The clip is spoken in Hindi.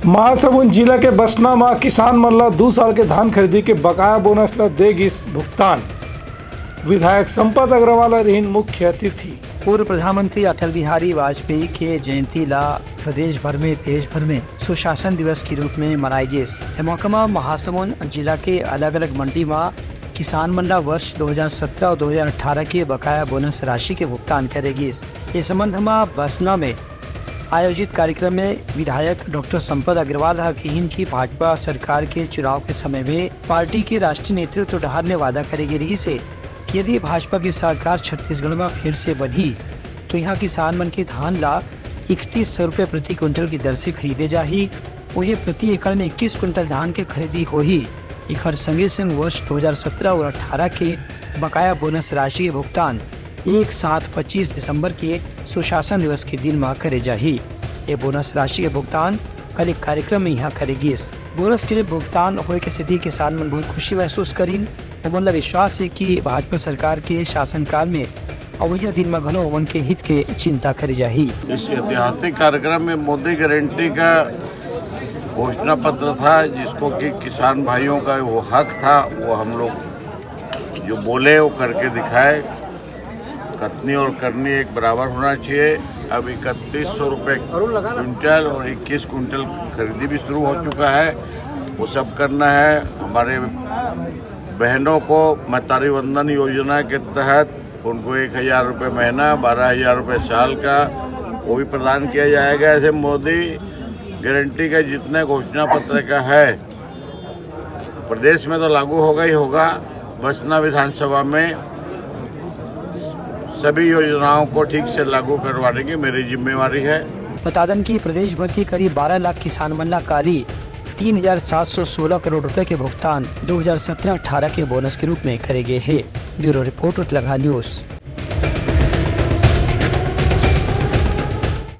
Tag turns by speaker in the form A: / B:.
A: महासमुंद जिला के बसना में किसान मन ला 2 साल के धान खरीदी के बकाया बोनस ला देगी भुगतान। विधायक संपत अग्रवाल रहीन मुख्य अतिथि।
B: पूर्व प्रधानमंत्री अटल बिहारी वाजपेयी के जयंती ला प्रदेश भर में देश भर में सुशासन दिवस के रूप में मनाई गई। मौका महासमुंद जिला के अलग अलग मंडी में किसान मन ला वर्ष 2017 और 2018 के बकाया बोनस राशि के भुगतान करेगी। इस संबंध में बसना में आयोजित कार्यक्रम में विधायक डॉक्टर संपत अग्रवाल कहीन की भाजपा सरकार के चुनाव के समय में पार्टी के राष्ट्रीय नेतृत्व ढहारने वादा करेगी रही से कि यदि भाजपा की सरकार छत्तीसगढ़ में फिर से बनी तो यहाँ किसान मन के धान ला 3100 रुपये प्रति क्विंटल की दर से खरीदे जाही। वही प्रति एकड़ में 21 क्विंटल धान के खरीदी होही। एक संगे संग वर्ष 2017 और 18 के बकाया बोनस राशि के भुगतान 1-7-25 दिसंबर के सुशासन दिवस के दिन में करे जाही। ये बोनस राशि के भुगतान कल एक कार्यक्रम में यहाँ करेगी। बोनस के लिए भुगतान होए के स्थिति किसान मन बहुत खुशी महसूस करीन। उमन ला विश्वास है कि भाजपा सरकार के शासनकाल में अवैया दिन में घनो उमन के हित के चिंता करी जाही।
C: इस ऐतिहासिक कार्यक्रम में मोदी गारंटी का घोषणा पत्र था, जिसको कि किसान भाइयों का वो हक था, वो हम लोग जो बोले वो करके दिखाए। कथनी और करनी एक बराबर होना चाहिए। अब 3100 रुपये क्विंटल और 21 क्विंटल खरीदी भी शुरू हो चुका है। वो सब करना है। हमारे बहनों को महतारी वंदन योजना के तहत उनको 1000 रुपये महीना, 12000 रुपये साल का वो भी प्रदान किया जाएगा। ऐसे मोदी गारंटी का जितने घोषणा पत्र का है प्रदेश में तो लागू होगा ही होगा। बसना विधानसभा में सभी योजनाओं को ठीक से लागू करवाने की मेरी जिम्मेवारी है।
B: बता दें कि प्रदेश भर के करीब 12 लाख किसान मन ला काली 3716 करोड़ रुपए के भुगतान 2017-18 के बोनस के रूप में करे गए हैं। ब्यूरो रिपोर्ट लगा न्यूज।